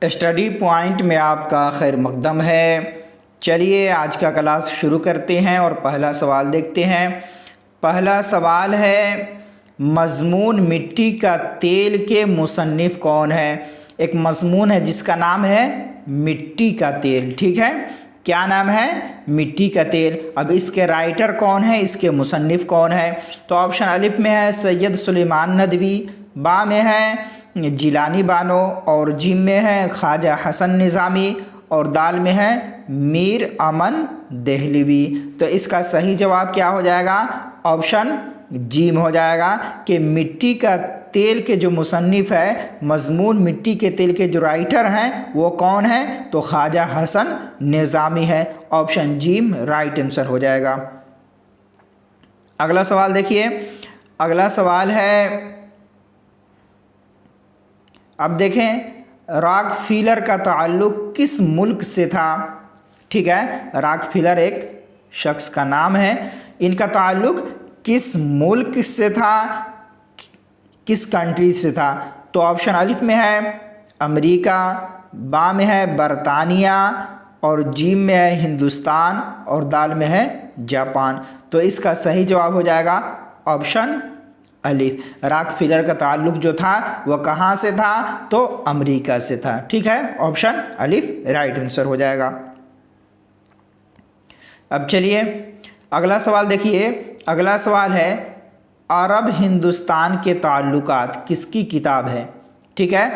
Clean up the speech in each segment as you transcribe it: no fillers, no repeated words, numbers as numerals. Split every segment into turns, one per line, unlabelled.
Study point में आपका खैर मकदम है। चलिए आज का क्लास शुरू करते हैं और पहला सवाल देखते हैं। पहला सवाल है, मज़मून मिट्टी का तेल के मुसन्निफ़ कौन है। एक मज़मून है जिसका नाम है मिट्टी का तेल, ठीक है। क्या नाम है? मिट्टी का तेल। अब इसके राइटर कौन है, इसके मुसन्निफ़ कौन है? तो ऑप्शन अलिफ में है सैयद सुलेमान नदवी, बा में है जिलानी बानो, और जिम में है ख्वाजा हसन निज़ामी, और दाल में है मीर अमन देहलवी। तो इसका सही जवाब क्या हो जाएगा? ऑप्शन जिम हो जाएगा कि मिट्टी का तेल के जो मुसन्निफ़ है, मज़मून मिट्टी के तेल के जो राइटर हैं वो कौन है? तो ख्वाजा हसन निज़ामी है। ऑप्शन जिम राइट आंसर हो जाएगा। अगला सवाल देखिए। अगला सवाल है, अब देखें रॉकफेलर का ताल्लुक़ किस मुल्क से था। ठीक है, रॉकफेलर एक शख्स का नाम है, इनका ताल्लुक़ किस मुल्क से था, किस कंट्री से था। तो ऑप्शन अलिफ में है अमेरिका, बा में है बरतानिया, और जीम में है हिंदुस्तान, और दाल में है जापान। तो इसका सही जवाब हो जाएगा ऑप्शन अलिफ। रॉकफेलर का ताल्लुक़ जो था वह कहाँ से था? तो अमेरिका से था। ठीक है, ऑप्शन अलिफ राइट आंसर हो जाएगा। अब चलिए अगला सवाल देखिए। अगला सवाल है, अरब हिंदुस्तान के ताल्लुकात किसकी किताब है। ठीक है,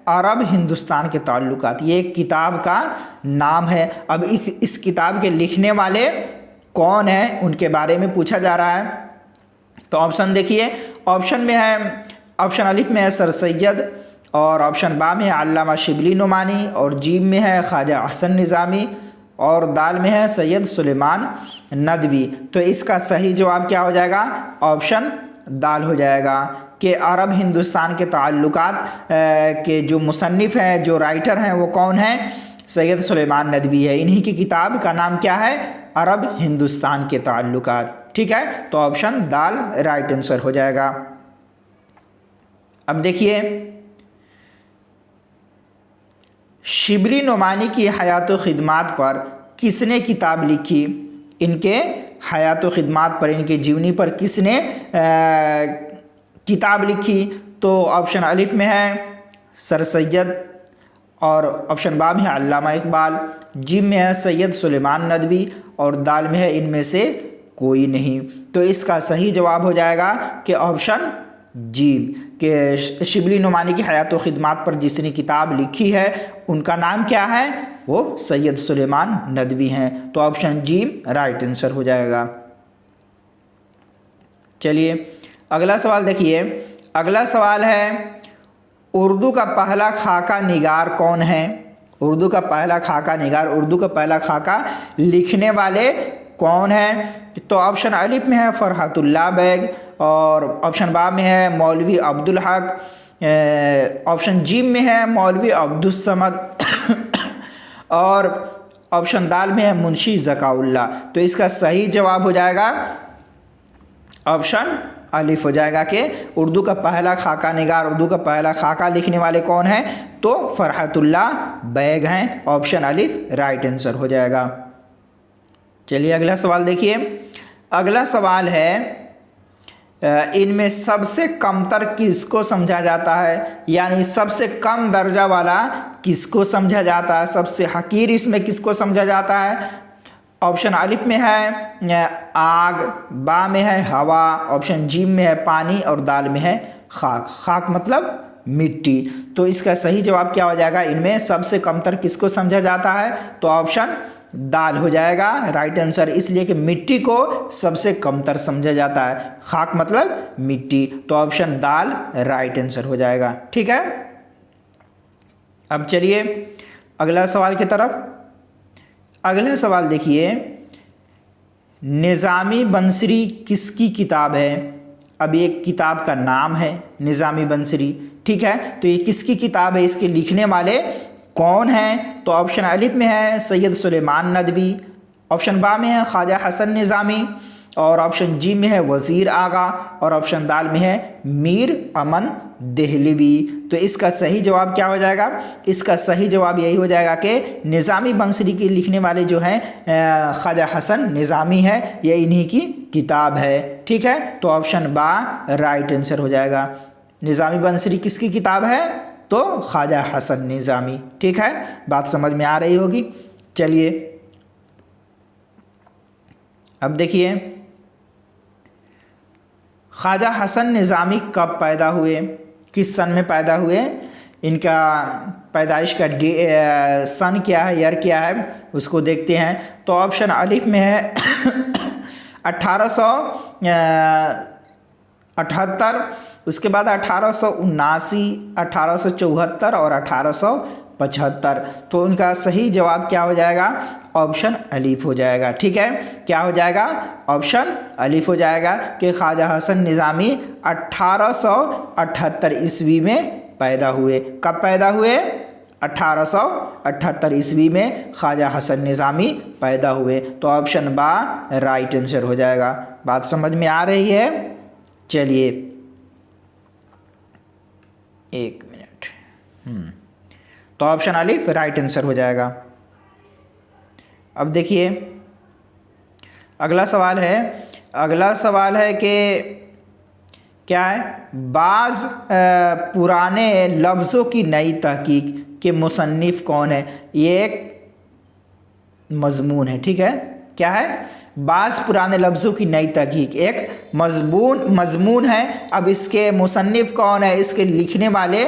अरब हिंदुस्तान के ताल्लुकात, ये एक किताब का नाम है। अब इस किताब के लिखने वाले कौन हैं उनके बारे में पूछा जा रहा है। तो ऑप्शन देखिए, ऑप्शन में है, ऑप्शन अलिफ में है सर सैयद, और ऑप्शन बा में है अल्लामा शिबली नुमानी, और जीम में है ख्वाजा हसन निज़ामी, और दाल में है सैयद सुलेमान नदवी। तो इसका सही जवाब क्या हो जाएगा? ऑप्शन दाल हो जाएगा कि अरब हिंदुस्तान के ताल्लुकात के जो मुसन्निफ़ हैं, जो राइटर हैं वो कौन हैं? सैयद सुलेमान नदवी है। इन्हीं की किताब का नाम क्या है? अरब हिंदुस्तान के ताल्लुकात। ठीक है, तो ऑप्शन दाल राइट आंसर हो जाएगा। अब देखिए, शिबली नुमानी की हयात व खिदमात पर किसने किताब लिखी। इनके हयात व खिदमात पर, इनके जीवनी पर किसने किताब लिखी। तो ऑप्शन अलिफ में है सर सैयद, और ऑप्शन बा में है अल्लामा इकबाल, जिम में है सैयद सुलेमान नदवी, और दाल में है इनमें से कोई नहीं। तो इसका सही जवाब हो जाएगा कि ऑप्शन जिम के शिबली नुमानी की हयात व खिदमात पर जिसने किताब लिखी है उनका नाम क्या है? वो सैयद सुलेमान नदवी हैं। तो ऑप्शन जिम राइट आंसर हो जाएगा। चलिए अगला सवाल देखिए। अगला सवाल है, उर्दू का पहला खाका निगार कौन है। उर्दू का पहला खाका निगार, उर्दू का पहला खाका लिखने वाले कौन है। तो ऑप्शन अलिफ में है फरहतुल्लाह बैग, और ऑप्शन बा में है मौलवी अब्दुल हक, ऑप्शन जिम में है मौलवी अब्दुल समद और ऑप्शन दाल में है मुंशी ज़काउल्लाह। तो इसका सही जवाब हो जाएगा ऑप्शन अलिफ हो जाएगा कि उर्दू का पहला खाका निगार, उर्दू का पहला खाका लिखने वाले कौन हैं? तो फरहतुल्लाह बैग हैं। ऑप्शन अलिफ राइट आंसर हो जाएगा। चलिए अगला सवाल देखिए। अगला सवाल है, इनमें सबसे कमतर किसको समझा जाता है, यानी सबसे कम दर्जा वाला किसको समझा जाता है, सबसे हकीर इसमें किसको समझा जाता है। ऑप्शन अलिफ में है आग, बा में है हवा, ऑप्शन जिम में है पानी, और दाल में है खाक। खाक मतलब मिट्टी। तो इसका सही जवाब क्या हो जाएगा? इनमें सबसे कमतर किसको समझा जाता है? तो ऑप्शन दाल हो जाएगा राइट आंसर, इसलिए कि मिट्टी को सबसे कमतर समझा जाता है। खाक मतलब मिट्टी। तो ऑप्शन दाल राइट आंसर हो जाएगा। ठीक है, अब चलिए अगला सवाल की तरफ। अगला सवाल देखिए, निज़ामी बंसरी किसकी किताब है। अब ये किताब का नाम है निज़ामी बंसरी। ठीक है, तो ये किसकी किताब है, इसके लिखने वाले कौन हैं। तो ऑप्शन अलिफ में है सैयद सुलेमान नदवी, ऑप्शन बा में है ख्वाजा हसन निज़ामी, और ऑप्शन जी में है वज़ीर आगा और ऑप्शन दाल में है मीर अमन देहलवी। तो इसका सही जवाब क्या हो जाएगा? इसका सही जवाब यही हो जाएगा कि निज़ामी बंसरी के लिखने वाले जो हैं ख्वाजा हसन निज़ामी है, ये इन्हीं की किताब है। ठीक है, तो ऑप्शन बा राइट आंसर हो जाएगा। निज़ामी बंसरी किसकी किताब है? तो ख्वाजा हसन निज़ामी। ठीक है, बात समझ में आ रही होगी। चलिए अब देखिए, ख्वाजा हसन निज़ामी कब पैदा हुए, किस सन में पैदा हुए, इनका पैदाइश का सन क्या है, ईयर क्या है, उसको देखते हैं। तो ऑप्शन अलिफ में है 1878, उसके बाद 1879, 1874 और 1875। तो उनका सही जवाब क्या हो जाएगा? ऑप्शन अलीफ हो जाएगा। ठीक है, क्या हो जाएगा? ऑप्शन अलीफ हो जाएगा कि ख्वाजा हसन निज़ामी 1878 ईस्वी में पैदा हुए। कब पैदा हुए? 1878 ईस्वी में ख्वाजा हसन निज़ामी पैदा हुए। तो ऑप्शन बा राइट आंसर हो जाएगा। बात समझ में आ रही है? चलिए एक मिनट। तो ऑप्शन अलिफ राइट आंसर हो जाएगा। अब देखिए अगला सवाल है कि क्या है? बाज़ पुराने लफ्ज़ों की नई तहकीक के मुसन्निफ़ कौन है? ये एक मज़मून है। ठीक है, क्या है? बाज़ पुराने लफ्ज़ों की नई तहकीक एक मज़मून है। अब इसके मुसन्निफ़ कौन है, इसके लिखने वाले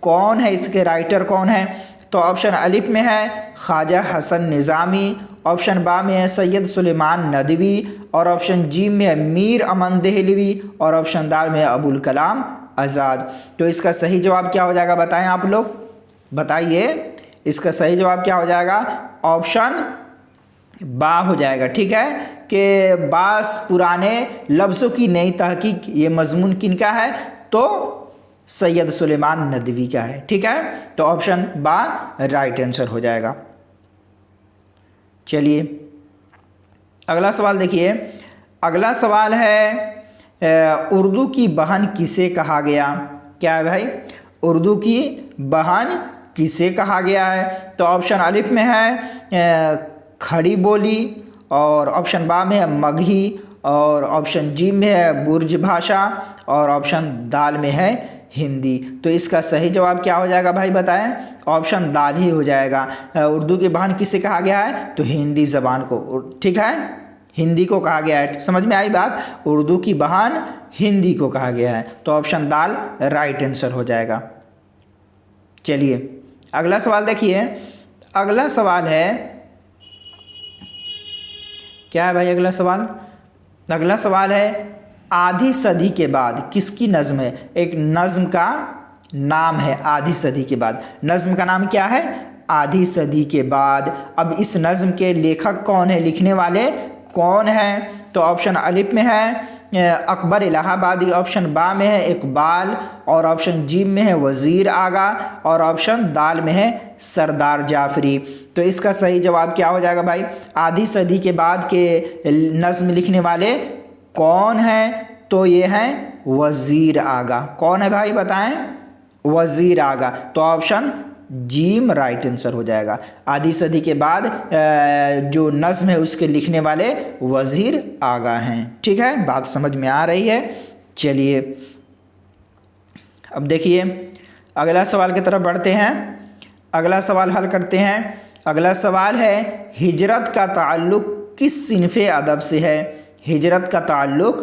कौन है, इसके राइटर कौन है? तो ऑप्शन अलिफ में है ख्वाजा हसन निज़ामी, ऑप्शन बा में है सैयद सुलेमान नदवी और ऑप्शन जी में है मीर अमन देहलवी और ऑप्शन दाल में है अबुल कलाम आज़ाद। तो इसका सही जवाब क्या हो जाएगा? बताएं आप लोग, बताइए इसका सही जवाब क्या हो जाएगा? ऑप्शन बा हो जाएगा। ठीक है, कि बास पुराने लफ्ज़ों की नई तहकीक ये मजमून किनका है? तो सैयद सुलेमान नदवी का है। ठीक है, तो ऑप्शन बा राइट आंसर हो जाएगा। चलिए अगला सवाल देखिए। अगला सवाल है उर्दू की बहन किसे कहा गया? क्या है भाई? उर्दू की बहन किसे कहा गया है? तो ऑप्शन अलिफ में है खड़ी बोली और ऑप्शन बा में है मगही और ऑप्शन जी में है बुर्ज भाषा और ऑप्शन दाल में है हिंदी। तो इसका सही जवाब क्या हो जाएगा भाई बताएं? ऑप्शन दाल ही हो जाएगा। उर्दू की बहन किसे कहा गया है? तो हिंदी ज़बान को। ठीक है, हिंदी को कहा गया है। समझ में आई बात? उर्दू की बहन हिंदी को कहा गया है। तो ऑप्शन दाल राइट आंसर हो जाएगा। चलिए अगला सवाल देखिए। अगला सवाल है, क्या है भाई अगला सवाल? अगला सवाल है आधी सदी के बाद किसकी नज़्म है? एक नज़्म का नाम है आधी सदी के बाद। नज़्म का नाम क्या है? आधी सदी के बाद। अब इस नज़्म के लेखक कौन है, लिखने वाले कौन हैं? तो ऑप्शन अलिफ में है अकबर इलाहाबादी, ऑप्शन बा में है इकबाल और ऑप्शन जी में है वज़ीर आगा और ऑप्शन दाल में है सरदार जाफरी। तो इसका सही जवाब क्या हो जाएगा भाई? आधी सदी के बाद के नज़्म लिखने वाले कौन हैं? तो ये हैं वज़ीर आगा। कौन है भाई बताएं? वज़ीर आगा। तो ऑप्शन जीम राइट आंसर हो जाएगा। आधी सदी के बाद जो नज़्म है उसके लिखने वाले वज़ीर आगा हैं। ठीक है, बात समझ में आ रही है? चलिए अब देखिए अगला सवाल की तरफ बढ़ते हैं। अगला सवाल हल करते हैं। अगला सवाल है हिजरत का ताल्लुक़ किस सिनफ़े अदब से है? हिजरत का ताल्लुक़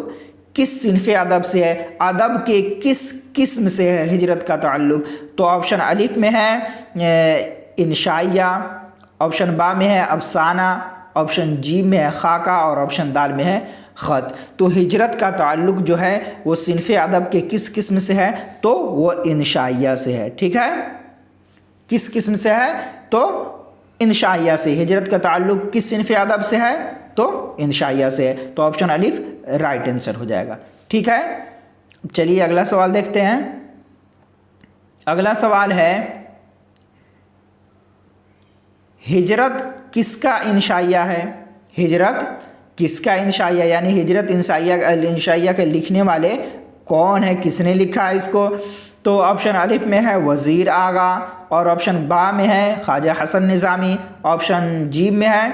किस सिनफ़े अदब से है? अदब के किस किस्म से है हिजरत का ताल्लुक़? तो ऑप्शन अलिफ में है इंशाइया, ऑप्शन बा में है अफसाना, ऑप्शन जी में है खाका और ऑप्शन दाल में है ख़त। तो हिजरत का ताल्लुक़ जो है वो सिनफ़े अदब के किस किस्म से है? तो वो इंशाइया से है। ठीक है, किस किस्म से है? तो इंशाइया से। हिजरत का ताल्लुक़ किस सिनफ़े अदब से है? तो इंशाइया से है। तो ऑप्शन अलिफ राइट आंसर हो जाएगा। ठीक है, चलिए अगला सवाल देखते हैं। अगला सवाल है हिजरत किसका इंशाइया है? हिजरत किसका इंशाइया यानी हिजरत इंशाइया के लिखने वाले कौन है, किसने लिखा है इसको? तो ऑप्शन अलिफ में है वज़ीर आगा, और ऑप्शन बा में है ख्वाजा हसन निज़ामी, ऑप्शन जी में है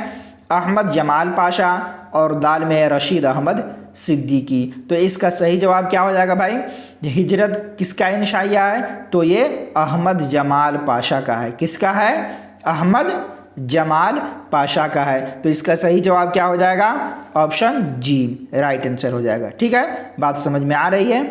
अहमद जमाल पाशा, और दाल में है रशीद अहमद सिद्दीकी। तो इसका सही जवाब क्या हो जाएगा भाई? हिजरत किसका इंशाइया है? तो ये अहमद जमाल पाशा का है। किसका है? अहमद जमाल पाशा का है। तो इसका सही जवाब क्या हो जाएगा? ऑप्शन जी राइट आंसर हो जाएगा। ठीक है, बात समझ में आ रही है?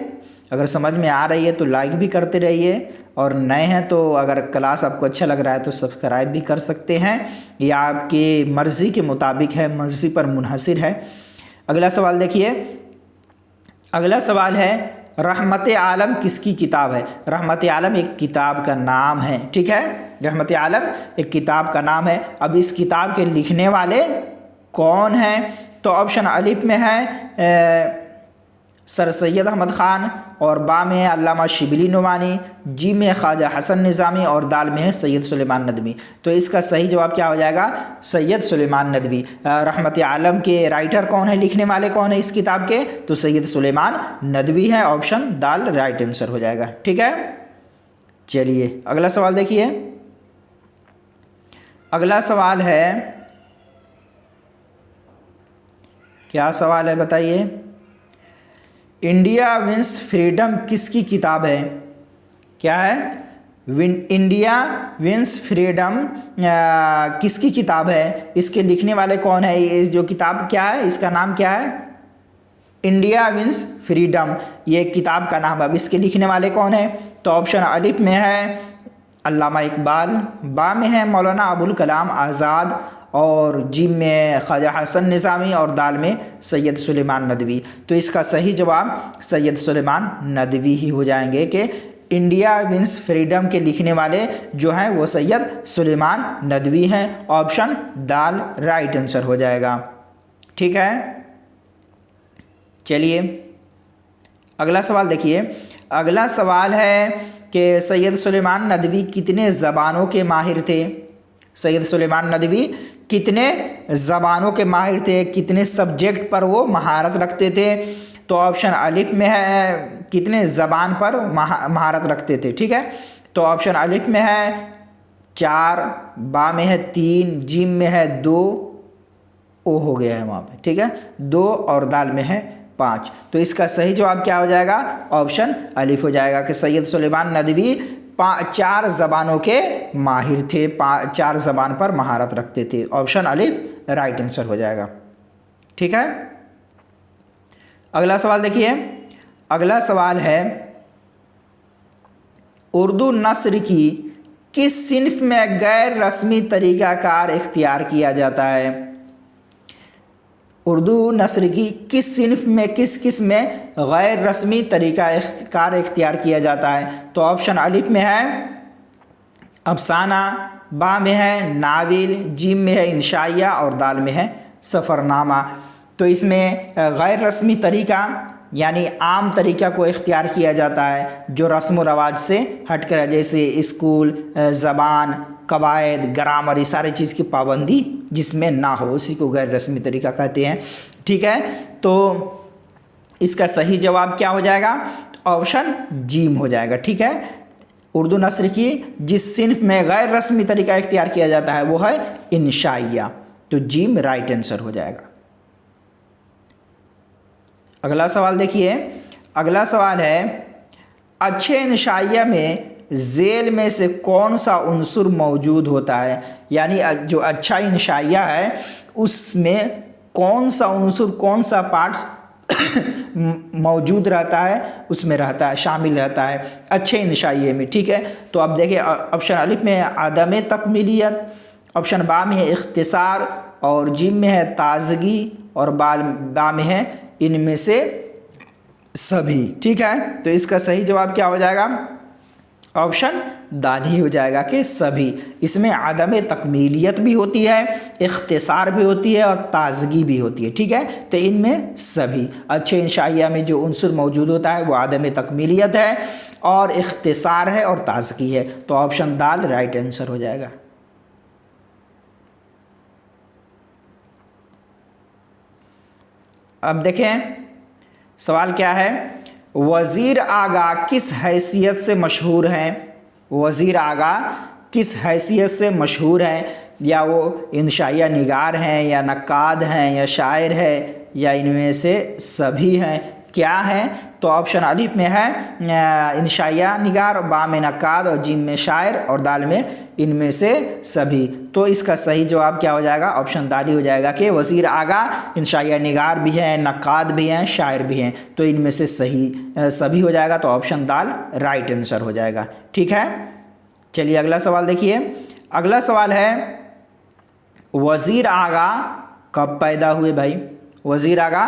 अगर समझ में आ रही है तो लाइक भी करते रहिए, और नए हैं तो अगर क्लास आपको अच्छा लग रहा है तो सब्सक्राइब भी कर सकते हैं। ये आपकी मर्ज़ी के मुताबिक है, मर्ज़ी पर मुनहसिर है। अगला सवाल देखिए। अगला सवाल है रहमत आलम किसकी किताब है? रहमत आलम एक किताब का नाम है। ठीक है, रहमत आलम एक किताब का नाम है। अब इस किताब के लिखने वाले कौन हैं? तो ऑप्शन अलिफ में है सर सैयद अहमद ख़ान, और बा में है अल्लामा शिबली नुमानी, जी में ख्वाजा हसन निज़ामी, और दाल में है सैयद सुलेमान नदवी। तो इसका सही जवाब क्या हो जाएगा? सैयद सुलेमान नदवी। रहमत आलम के राइटर कौन है, लिखने वाले कौन है इस किताब के? तो सैयद सुलेमान नदवी है। ऑप्शन दाल राइट आंसर हो जाएगा। ठीक है, चलिए अगला सवाल देखिए। अगला सवाल है, क्या सवाल है बताइए? इंडिया विंस फ्रीडम किसकी किताब है? क्या है? इंडिया विंस फ्रीडम किसकी किताब है? इसके लिखने वाले कौन है? इस जो किताब क्या है, इसका नाम क्या है? इंडिया विंस फ्रीडम, ये किताब का नाम है। अब इसके लिखने वाले कौन है? तो ऑप्शन अलिफ में है अल्लामा इकबाल, बा में है मौलाना अबुल कलाम आज़ाद, और जी में ख्वाजा हसन निज़ामी, और दाल में सैयद सुलेमान नदवी। तो इसका सही जवाब सैयद सुलेमान नदवी ही हो जाएंगे कि इंडिया विंस फ्रीडम के लिखने वाले जो हैं वो सैयद सुलेमान नदवी हैं। ऑप्शन दाल राइट आंसर हो जाएगा। ठीक है, चलिए अगला सवाल देखिए। अगला सवाल है कि सैयद सुलेमान नदवी कितने ज़बानों के माहिर थे? सैयद सुलेमान नदवी कितने ज़बानों के माहिर थे, कितने सब्जेक्ट पर वो महारत रखते थे? तो ऑप्शन अलिफ में है कितने ज़बान पर महारत रखते थे। ठीक है, तो ऑप्शन अलिफ में है 4, बा में है 3, जीम में है 2, ओ हो गया है वहाँ पे। ठीक है, 2, और दाल में है 5। तो इसका सही जवाब क्या हो जाएगा? ऑप्शन अलिफ हो जाएगा कि सैयद सुलेमान नदवी 4 ज़बानों के माहिर थे, 4 ज़बान पर महारत रखते थे। ऑप्शन अलिफ राइट आंसर हो जाएगा। ठीक है, अगला सवाल देखिए। अगला सवाल है उर्दू नस्र की किस सिन्फ में गैर रस्मी तरीक़ाकार इख्तियार किया जाता है? उर्दू नस्र की किस सिन्फ में, किस किस में गैर रस्मी तरीक़ाकार इख्तियार किया जाता है? तो ऑप्शन अलिफ में है अफसाना, बा में है नाविल, जीम में है इंशाइया, और दाल में है सफ़रनामा। तो इसमें गैर रस्मी तरीक़ा यानी आम तरीक़ा को इख्तियार किया जाता है जो रस्म व रवाज से हट कर है, जैसे स्कूल, ज़बान, कवायद, ग्रामर, ये सारी चीज़ की पाबंदी जिसमें ना हो, उसी को गैर रस्मी तरीक़ा कहते हैं। ठीक है, तो इसका सही जवाब क्या हो जाएगा? ऑप्शन जीम हो जाएगा। ठीक है, उर्दू नस्र की जिस सिन्फ में गैर रस्मी तरीक़ा इख्तियार किया जाता है वो है इंशाइया। तो जीम राइट आंसर हो जाएगा। अगला सवाल देखिए। अगला सवाल है अच्छे इंशाइया में ज़ेल में से कौन सा उन्सुर मौजूद होता है? यानी जो अच्छा इंशाइया है उसमें कौन सा उन्सुर, कौन सा पार्ट्स मौजूद रहता है, उसमें रहता है, शामिल रहता है अच्छे इंशाइये में। ठीक है, तो अब देखिए ऑप्शन अलिफ में है आदम तकमीलियत, ऑप्शन बा में है इख्तिसार, और जीम में है ताजगी, और बा में है इनमें से सभी। ठीक है, तो इसका सही जवाब क्या हो जाएगा? ऑप्शन दाल ही हो जाएगा कि सभी। इसमें आदम तकमीलियत भी होती है, इख्तिसार भी होती है, और ताजगी भी होती है। ठीक है, तो इनमें सभी अच्छे इंशाइया में जो उन्सुर मौजूद होता है वो आदम तकमीलियत है, और इख्तिसार है, और ताजगी है। तो ऑप्शन दाल राइट आंसर हो जाएगा। अब देखें सवाल क्या है, वज़ीर आगा किस हैसियत से मशहूर हैं। वज़ीर आगा किस हैसियत से मशहूर हैं, या वो इंशाइया निगार हैं, या नक्काद हैं, या शायर है, या इनमें से सभी हैं। क्या है, तो ऑप्शन अलिफ में है इंशाइया निगार, बा में नक्काद और जीम में शायर और दाल में इनमें से सभी। तो इसका सही जवाब क्या हो जाएगा, ऑप्शन दाल ही हो जाएगा कि वज़ीर आगा इंशाइया निगार भी हैं, नक्काद भी हैं, शायर भी हैं, तो इनमें से सही सभी हो जाएगा। तो ऑप्शन दाल राइट आंसर हो जाएगा। ठीक है, चलिए अगला सवाल देखिए। अगला सवाल है, वज़ीर आगा कब पैदा हुए भाई। वज़ीर आगा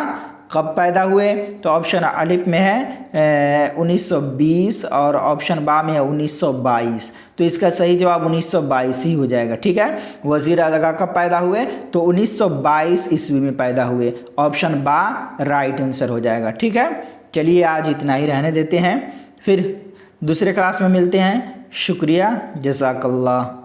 कब पैदा हुए, तो ऑप्शन अलिफ में है 1920 और ऑप्शन बा में है 1922। तो इसका सही जवाब 1922 ही हो जाएगा। ठीक है, वज़ीर आगा कब पैदा हुए, तो 1922 ईस्वी में पैदा हुए। ऑप्शन बा राइट आंसर हो जाएगा। ठीक है, चलिए आज इतना ही रहने देते हैं, फिर दूसरे क्लास में मिलते हैं। शुक्रिया, जज़ाकल्लाह।